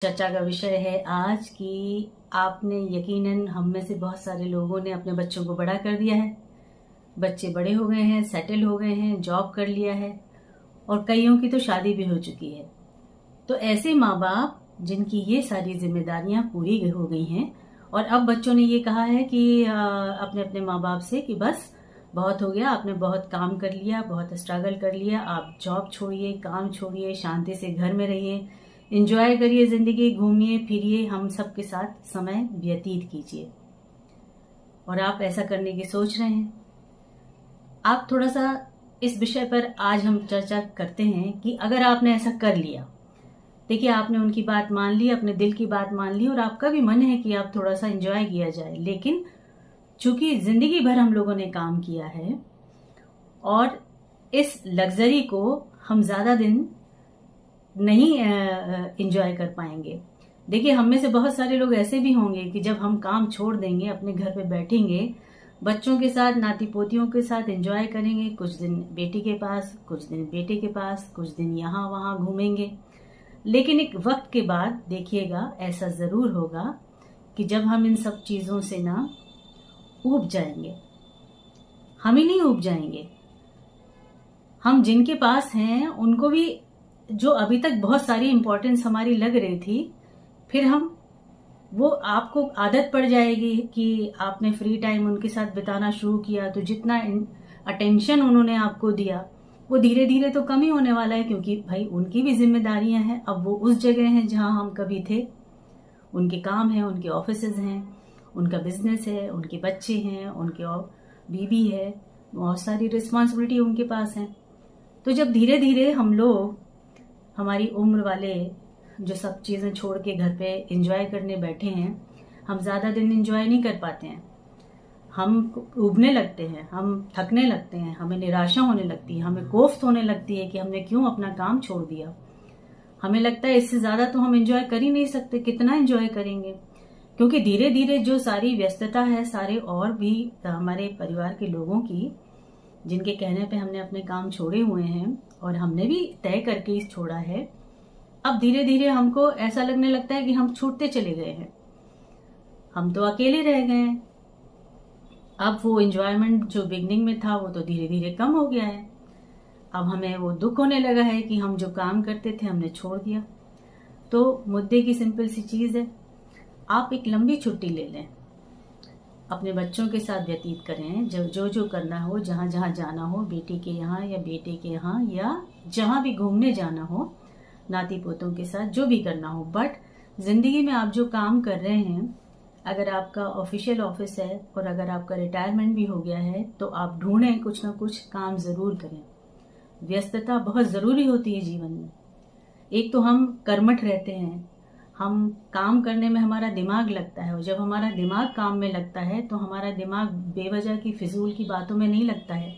चर्चा का विषय है आज कि आपने यकीनन हम में से बहुत सारे लोगों ने अपने बच्चों को बड़ा कर दिया है। बच्चे बड़े हो गए हैं, सेटल हो गए हैं, जॉब कर लिया है और कईयों की तो शादी भी हो चुकी है। तो ऐसे माँ बाप जिनकी ये सारी जिम्मेदारियां पूरी हो गई हैं और अब बच्चों ने ये कहा है कि अपने अपने माँ बाप से कि बस बहुत हो गया, आपने बहुत काम कर लिया, बहुत स्ट्रगल कर लिया, आप जॉब छोड़िए, काम छोड़िए, शांति से घर में रहिए, एंजॉय करिए जिंदगी, घूमिए फिरिए, हम सबके साथ समय व्यतीत कीजिए। और आप ऐसा करने की सोच रहे हैं। आप थोड़ा सा इस विषय पर आज हम चर्चा करते हैं कि अगर आपने ऐसा कर लिया, देखिए आपने उनकी बात मान ली, अपने दिल की बात मान ली और आपका भी मन है कि आप थोड़ा सा एंजॉय किया जाए, लेकिन चूंकि जिंदगी भर हम लोगों ने काम किया है और इस लग्जरी को हम ज्यादा दिन नहीं एंजॉय कर पाएंगे। देखिए हम में से बहुत सारे लोग ऐसे भी होंगे कि जब हम काम छोड़ देंगे, अपने घर पे बैठेंगे, बच्चों के साथ, नाती पोतियों के साथ एंजॉय करेंगे, कुछ दिन बेटी के पास, कुछ दिन बेटे के पास, कुछ दिन यहाँ वहां घूमेंगे, लेकिन एक वक्त के बाद देखिएगा ऐसा जरूर होगा कि जब हम इन सब चीजों से ना ऊब जाएंगे। हम ही नहीं ऊब जाएंगे, हम जिनके पास हैं उनको भी, जो अभी तक बहुत सारी इंपॉर्टेंस हमारी लग रही थी, फिर हम वो आपको आदत पड़ जाएगी कि आपने फ्री टाइम उनके साथ बिताना शुरू किया तो जितना अटेंशन उन्होंने आपको दिया वो धीरे धीरे तो कम ही होने वाला है, क्योंकि भाई उनकी भी जिम्मेदारियां हैं। अब वो उस जगह हैं जहां हम कभी थे, उनके काम है, उनके ऑफिसेज हैं, उनका बिजनेस है, उनके बच्चे हैं, उनके बीवी है, बहुत सारी रिस्पॉन्सिबिलिटी उनके पास है। तो जब धीरे धीरे हम लोग, हमारी उम्र वाले जो सब चीजें छोड़ के घर पे एंजॉय करने बैठे हैं, हम ज्यादा दिन एंजॉय नहीं कर पाते हैं, हम उबने लगते हैं, हम थकने लगते हैं, हमें निराशा होने लगती है, हमें कोफ्त होने लगती है कि हमने क्यों अपना काम छोड़ दिया। हमें लगता है इससे ज्यादा तो हम एंजॉय कर ही नहीं सकते, कितना एंजॉय करेंगे, क्योंकि धीरे धीरे जो सारी व्यस्तता है, सारे और भी हमारे परिवार के लोगों की, जिनके कहने पे हमने अपने काम छोड़े हुए हैं और हमने भी तय करके इस छोड़ा है, अब धीरे धीरे हमको ऐसा लगने लगता है कि हम छूटते चले गए हैं, हम तो अकेले रह गए हैं। अब वो एंजॉयमेंट जो बिगनिंग में था वो तो धीरे धीरे कम हो गया है। अब हमें वो दुख होने लगा है कि हम जो काम करते थे हमने छोड़ दिया। तो मुद्दे की सिंपल सी चीज है, आप एक लंबी छुट्टी ले लें, अपने बच्चों के साथ व्यतीत करें, जो करना हो, जहां जहां जाना हो, बेटी के यहाँ या बेटे के यहाँ या जहां भी घूमने जाना हो, नाती पोतों के साथ जो भी करना हो। बट जिंदगी में आप जो काम कर रहे हैं, अगर आपका ऑफिशियल ऑफिस है और अगर आपका रिटायरमेंट भी हो गया है, तो आप ढूंढें, कुछ ना कुछ काम जरूर करें। व्यस्तता बहुत जरूरी होती है जीवन में। एक तो हम कर्मठ रहते हैं, हम काम करने में हमारा दिमाग लगता है, और जब हमारा दिमाग काम में लगता है तो हमारा दिमाग बेवजह की फिजूल की बातों में नहीं लगता है।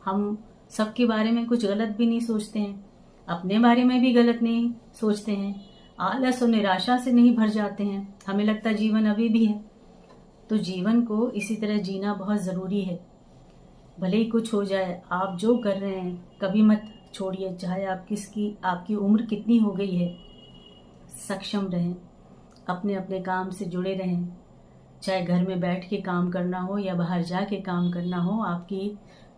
हम सबके बारे में कुछ गलत भी नहीं सोचते हैं, अपने बारे में भी गलत नहीं सोचते हैं, आलस और निराशा से नहीं भर जाते हैं, हमें लगता है जीवन अभी भी है। तो जीवन को इसी तरह जीना बहुत जरूरी है। भले ही कुछ हो जाए, आप जो कर रहे हैं कभी मत छोड़िए, चाहे आपकी उम्र कितनी हो गई है, सक्षम रहें, अपने अपने काम से जुड़े रहें, चाहे घर में बैठ के काम करना हो या बाहर जाके काम करना हो, आपकी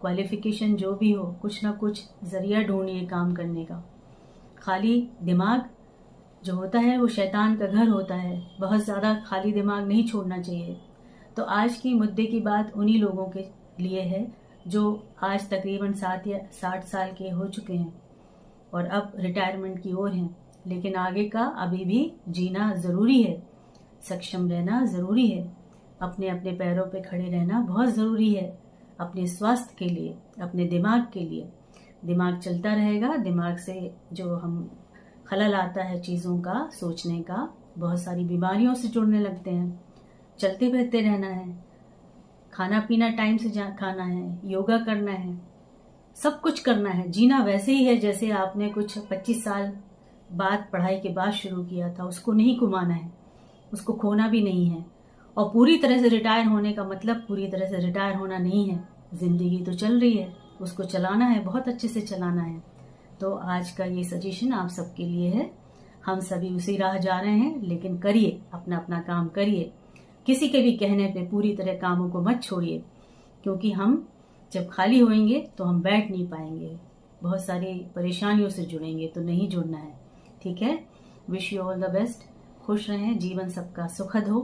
क्वालिफिकेशन जो भी हो, कुछ ना कुछ जरिया ढूंढिए काम करने का। खाली दिमाग जो होता है वो शैतान का घर होता है, बहुत ज्यादा खाली दिमाग नहीं छोड़ना चाहिए। तो आज की मुद्दे की बात उन्हीं लोगों के लिए है जो आज तकरीबन 60 साल के हो चुके हैं और अब रिटायरमेंट की ओर हैं, लेकिन आगे का अभी भी जीना जरूरी है, सक्षम रहना जरूरी है, अपने अपने पैरों पे खड़े रहना बहुत जरूरी है, अपने स्वास्थ्य के लिए, अपने दिमाग के लिए। दिमाग चलता रहेगा, दिमाग से जो हम खलल आता है चीज़ों का, सोचने का, बहुत सारी बीमारियों से जुड़ने लगते हैं। चलते फिरते रहना है, खाना पीना टाइम से खाना है, योगा करना है, सब कुछ करना है। जीना वैसे ही है जैसे आपने कुछ 25 साल बाद पढ़ाई के बाद शुरू किया था, उसको नहीं घुमाना है, उसको खोना भी नहीं है। और पूरी तरह से रिटायर होने का मतलब पूरी तरह से रिटायर होना नहीं है, जिंदगी तो चल रही है, उसको चलाना है, बहुत अच्छे से चलाना है। तो आज का ये सजेशन आप सबके लिए है, हम सभी उसी राह जा रहे हैं, लेकिन करिए, अपना अपना काम करिए। किसी के भी कहने पे पूरी तरह कामों को मत छोड़िए, क्योंकि हम जब खाली होएंगे तो हम बैठ नहीं पाएंगे, बहुत सारी परेशानियों से जुड़ेंगे, तो नहीं जुड़ना है। ठीक है, wish you all the best. खुश रहें, जीवन सबका सुखद हो।